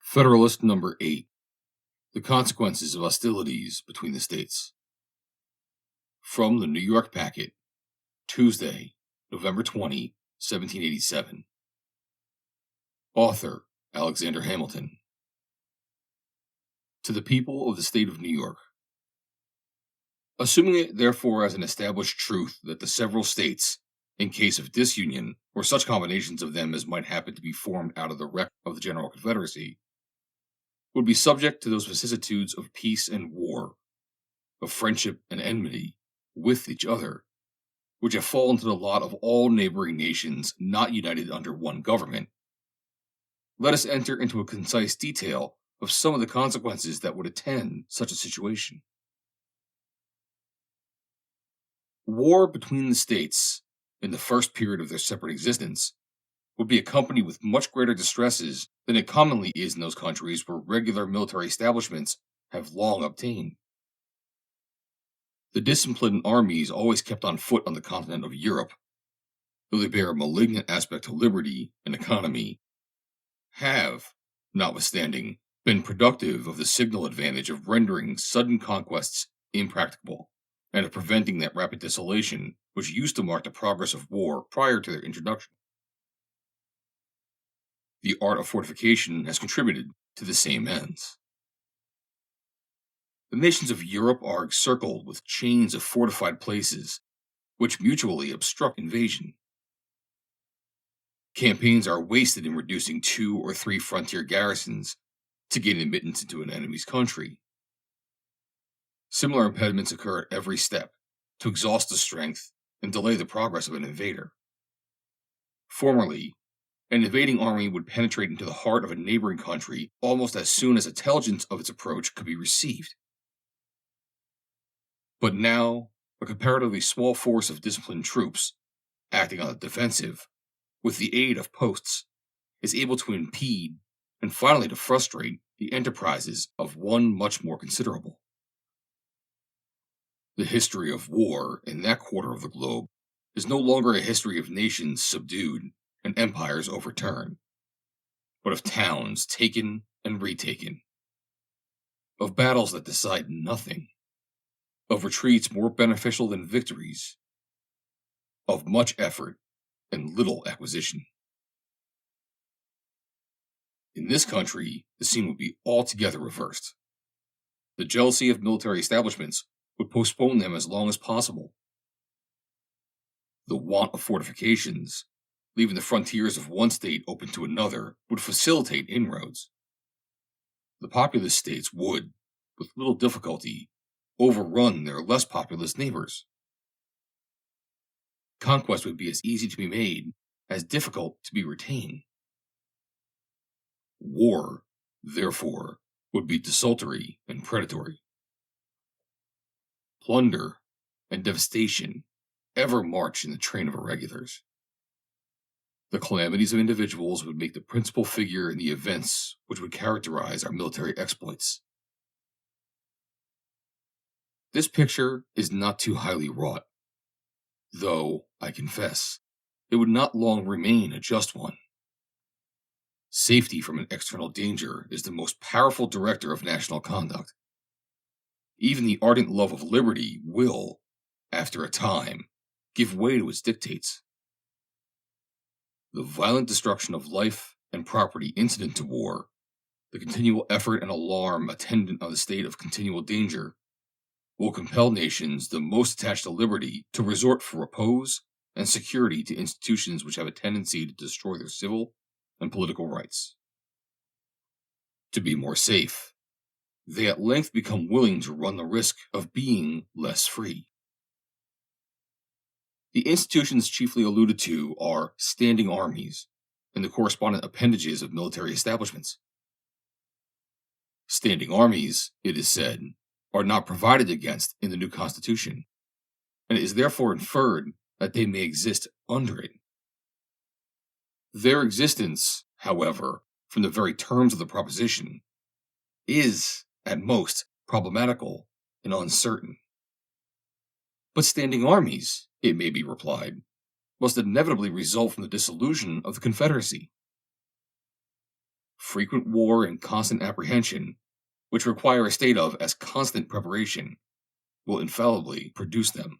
Federalist number 8. The consequences of hostilities between the states. From the New York Packet, Tuesday, November 20, 1787. Author, Alexander Hamilton. To the people of the state of New York. Assuming it therefore as an established truth that the several states, in case of disunion, or such combinations of them as might happen to be formed out of the wreck of the General Confederacy, would be subject to those vicissitudes of peace and war, of friendship and enmity with each other, which have fallen to the lot of all neighboring nations not united under one government. Let us enter into a concise detail of some of the consequences that would attend such a situation. War between the states, in the first period of their separate existence, would be accompanied with much greater distresses than it commonly is in those countries where regular military establishments have long obtained. The disciplined armies always kept on foot on the continent of Europe, though they bear a malignant aspect to liberty and economy, have, notwithstanding, been productive of the signal advantage of rendering sudden conquests impracticable, and of preventing that rapid desolation which used to mark the progress of war prior to their introduction. The art of fortification has contributed to the same ends. The nations of Europe are encircled with chains of fortified places, which mutually obstruct invasion. Campaigns are wasted in reducing 2 or 3 frontier garrisons to gain admittance into an enemy's country. Similar impediments occur at every step to exhaust the strength and delay the progress of an invader. Formerly, an invading army would penetrate into the heart of a neighboring country almost as soon as intelligence of its approach could be received. But now, a comparatively small force of disciplined troops, acting on the defensive, with the aid of posts, is able to impede and finally to frustrate the enterprises of one much more considerable. The history of war in that quarter of the globe is no longer a history of nations subdued and empires overturned, but of towns taken and retaken, of battles that decide nothing, of retreats more beneficial than victories, of much effort and little acquisition. In this country, the scene would be altogether reversed. The jealousy of military establishments would postpone them as long as possible. The want of fortifications, leaving the frontiers of one state open to another, would facilitate inroads. The populous states would, with little difficulty, overrun their less populous neighbors. Conquest would be as easy to be made as difficult to be retained. War, therefore, would be desultory and predatory. Plunder and devastation ever march in the train of irregulars. The calamities of individuals would make the principal figure in the events which would characterize our military exploits. This picture is not too highly wrought, though, I confess, it would not long remain a just one. Safety from an external danger is the most powerful director of national conduct. Even the ardent love of liberty will, after a time, give way to its dictates. The violent destruction of life and property incident to war, the continual effort and alarm attendant on the state of continual danger, will compel nations the most attached to liberty to resort for repose and security to institutions which have a tendency to destroy their civil and political rights. To be more safe, they at length become willing to run the risk of being less free. The institutions chiefly alluded to are standing armies and the correspondent appendages of military establishments. Standing armies, it is said, are not provided against in the new Constitution, and it is therefore inferred that they may exist under it. Their existence, however, from the very terms of the proposition, is, at most, problematical and uncertain. But standing armies, it may be replied, must inevitably result from the dissolution of the Confederacy. Frequent war and constant apprehension, which require a state of as constant preparation, will infallibly produce them.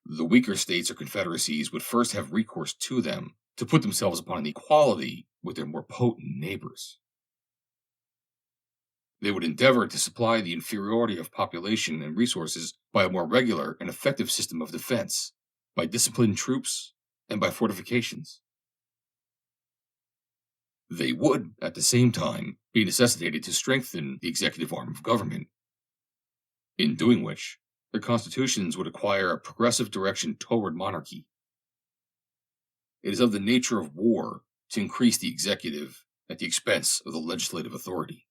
The weaker states or confederacies would first have recourse to them to put themselves upon an equality with their more potent neighbors. They would endeavor to supply the inferiority of population and resources by a more regular and effective system of defense, by disciplined troops, and by fortifications. They would, at the same time, be necessitated to strengthen the executive arm of government, in doing which their constitutions would acquire a progressive direction toward monarchy. It is of the nature of war to increase the executive at the expense of the legislative authority.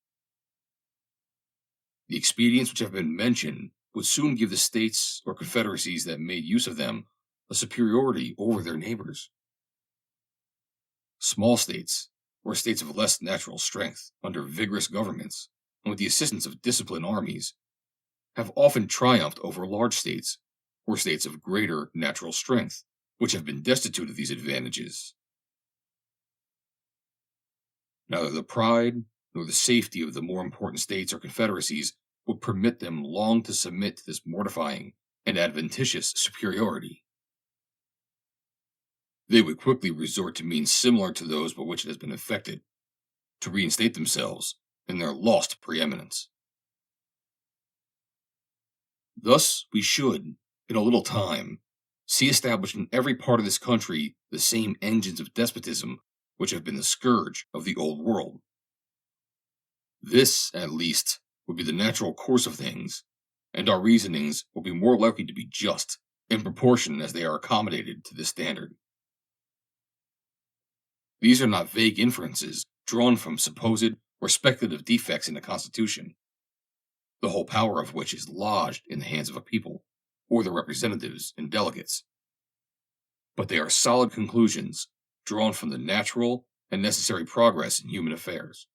The expedients which have been mentioned would soon give the states or confederacies that made use of them a superiority over their neighbors. Small states, or states of less natural strength, under vigorous governments, and with the assistance of disciplined armies, have often triumphed over large states, or states of greater natural strength, which have been destitute of these advantages. Neither the pride nor the safety of the more important states or confederacies would permit them long to submit to this mortifying and adventitious superiority. They would quickly resort to means similar to those by which it has been effected, to reinstate themselves in their lost preeminence. Thus, we should, in a little time, see established in every part of this country the same engines of despotism which have been the scourge of the old world. This, at least, would be the natural course of things, and our reasonings will be more likely to be just, in proportion as they are accommodated to this standard. These are not vague inferences drawn from supposed or speculative defects in the Constitution, the whole power of which is lodged in the hands of a people, or their representatives and delegates. But they are solid conclusions drawn from the natural and necessary progress in human affairs.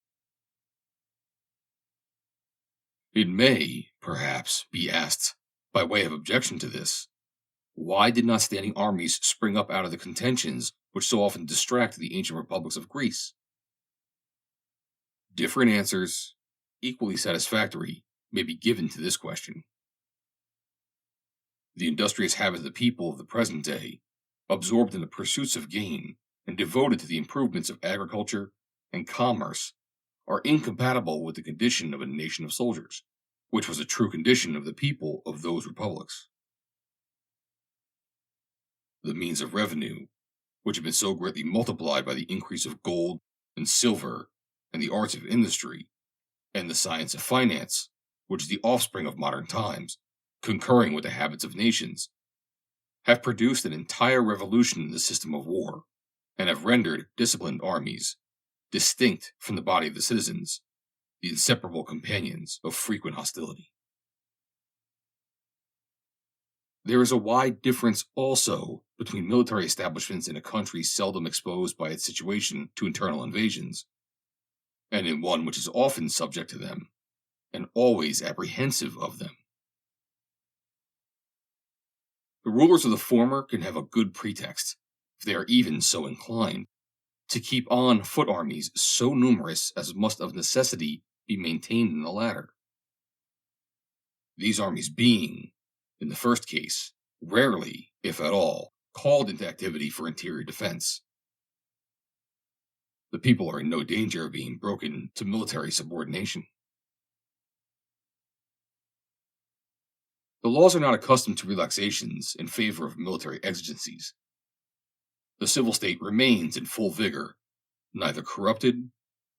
It may, perhaps, be asked, by way of objection to this, why did not standing armies spring up out of the contentions which so often distract the ancient republics of Greece? Different answers, equally satisfactory, may be given to this question. The industrious habits of the people of the present day, absorbed in the pursuits of gain and devoted to the improvements of agriculture and commerce, are incompatible with the condition of a nation of soldiers, which was a true condition of the people of those republics. The means of revenue, which have been so greatly multiplied by the increase of gold and silver and the arts of industry, and the science of finance, which is the offspring of modern times, concurring with the habits of nations, have produced an entire revolution in the system of war, and have rendered disciplined armies, distinct from the body of the citizens, the inseparable companions of frequent hostility. There is a wide difference also between military establishments in a country seldom exposed by its situation to internal invasions, and in one which is often subject to them, and always apprehensive of them. The rulers of the former can have a good pretext, if they are even so inclined, to keep on foot armies so numerous as must of necessity be maintained in the latter. These armies being, in the first case, rarely, if at all, called into activity for interior defense. The people are in no danger of being broken to military subordination. The laws are not accustomed to relaxations in favor of military exigencies. The civil state remains in full vigor, neither corrupted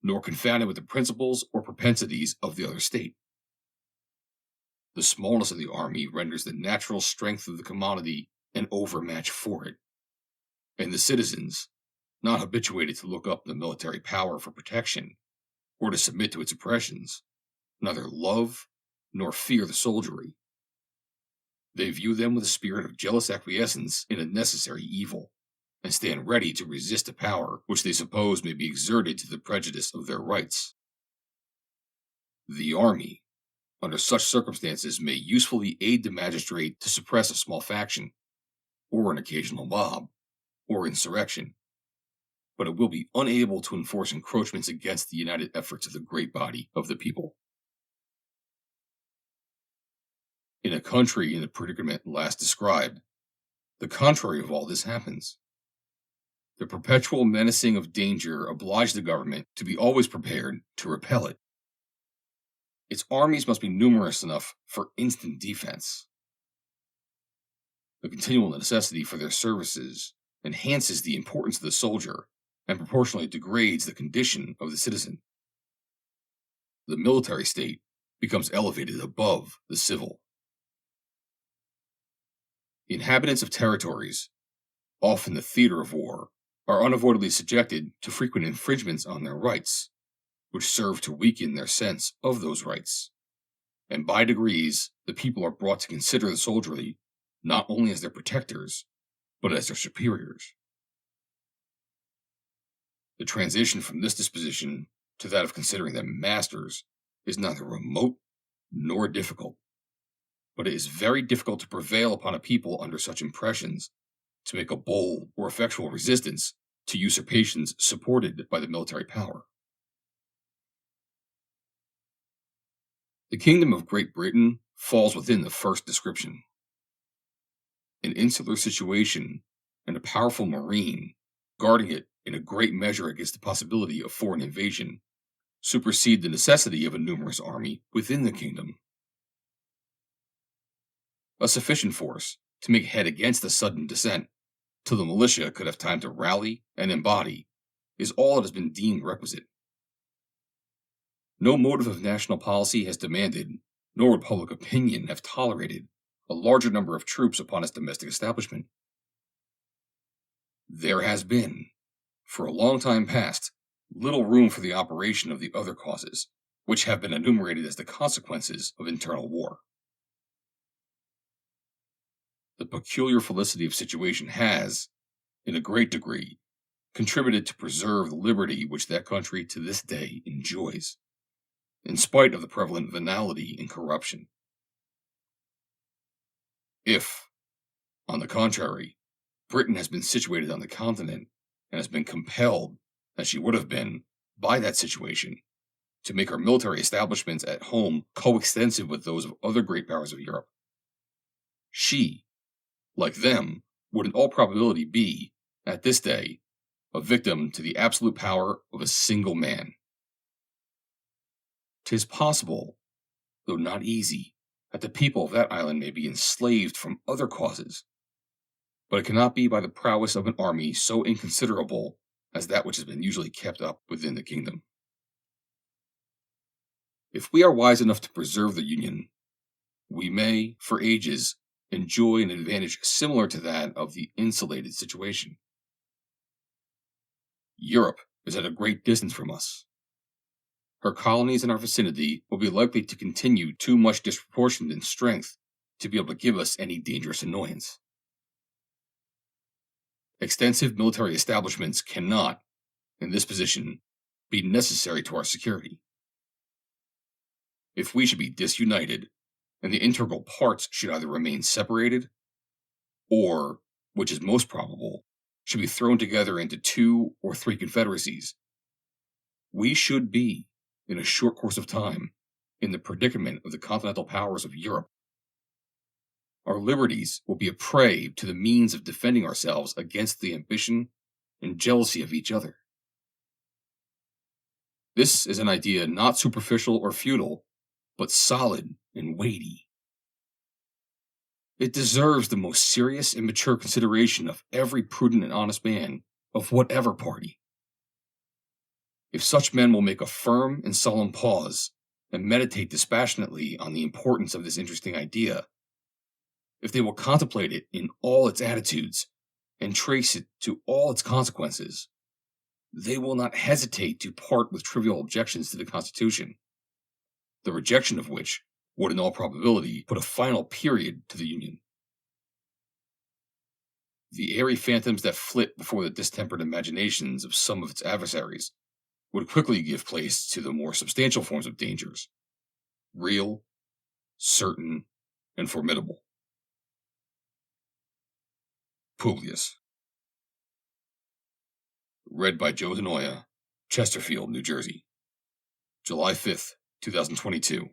nor confounded with the principles or propensities of the other state. The smallness of the army renders the natural strength of the commodity an overmatch for it, and the citizens, not habituated to look up the military power for protection, or to submit to its oppressions, neither love nor fear the soldiery. They view them with a spirit of jealous acquiescence in a necessary evil, and stand ready to resist a power which they suppose may be exerted to the prejudice of their rights. The army, under such circumstances, may usefully aid the magistrate to suppress a small faction, or an occasional mob, or insurrection, but it will be unable to enforce encroachments against the united efforts of the great body of the people. In a country in the predicament last described, the contrary of all this happens. The perpetual menacing of danger obliged the government to be always prepared to repel it. Its armies must be numerous enough for instant defense. The continual necessity for their services enhances the importance of the soldier and proportionally degrades the condition of the citizen. The military state becomes elevated above the civil. The inhabitants of territories, often the theater of war, are unavoidably subjected to frequent infringements on their rights, which serve to weaken their sense of those rights. And by degrees, the people are brought to consider the soldiery not only as their protectors, but as their superiors. The transition from this disposition to that of considering them masters is neither remote nor difficult, but it is very difficult to prevail upon a people under such impressions to make a bold or effectual resistance to usurpations supported by the military power. The kingdom of Great Britain falls within the first description. An insular situation and a powerful marine, guarding it in a great measure against the possibility of foreign invasion, supersede the necessity of a numerous army within the kingdom. A sufficient force to make head against a sudden descent, till the militia could have time to rally and embody, is all that has been deemed requisite. No motive of national policy has demanded, nor would public opinion have tolerated, a larger number of troops upon its domestic establishment. There has been, for a long time past, little room for the operation of the other causes, which have been enumerated as the consequences of internal war. The peculiar felicity of situation has, in a great degree, contributed to preserve the liberty which that country to this day enjoys, in spite of the prevalent venality and corruption. If, on the contrary, Britain has been situated on the continent, and has been compelled, as she would have been, by that situation, to make her military establishments at home coextensive with those of other great powers of Europe, she, like them, would in all probability be, at this day, a victim to the absolute power of a single man. 'Tis possible, though not easy, that the people of that island may be enslaved from other causes, but it cannot be by the prowess of an army so inconsiderable as that which has been usually kept up within the kingdom. If we are wise enough to preserve the Union, we may, for ages, enjoy an advantage similar to that of the insulated situation. Europe is at a great distance from us. Her colonies in our vicinity will be likely to continue too much disproportioned in strength to be able to give us any dangerous annoyance. Extensive military establishments cannot, in this position, be necessary to our security. If we should be disunited, and the integral parts should either remain separated, or, which is most probable, should be thrown together into 2 or 3 confederacies, we should be, in a short course of time, in the predicament of the continental powers of Europe. Our liberties will be a prey to the means of defending ourselves against the ambition and jealousy of each other. This is an idea not superficial or futile, but solid and weighty. It deserves the most serious and mature consideration of every prudent and honest man of whatever party. If such men will make a firm and solemn pause and meditate dispassionately on the importance of this interesting idea, if they will contemplate it in all its attitudes and trace it to all its consequences, they will not hesitate to part with trivial objections to the Constitution, the rejection of which would in all probability put a final period to the Union. The airy phantoms that flit before the distempered imaginations of some of its adversaries would quickly give place to the more substantial forms of dangers, real, certain, and formidable. Publius. Read by Joe DeNoia, Chesterfield, New Jersey. July 5th, 2022.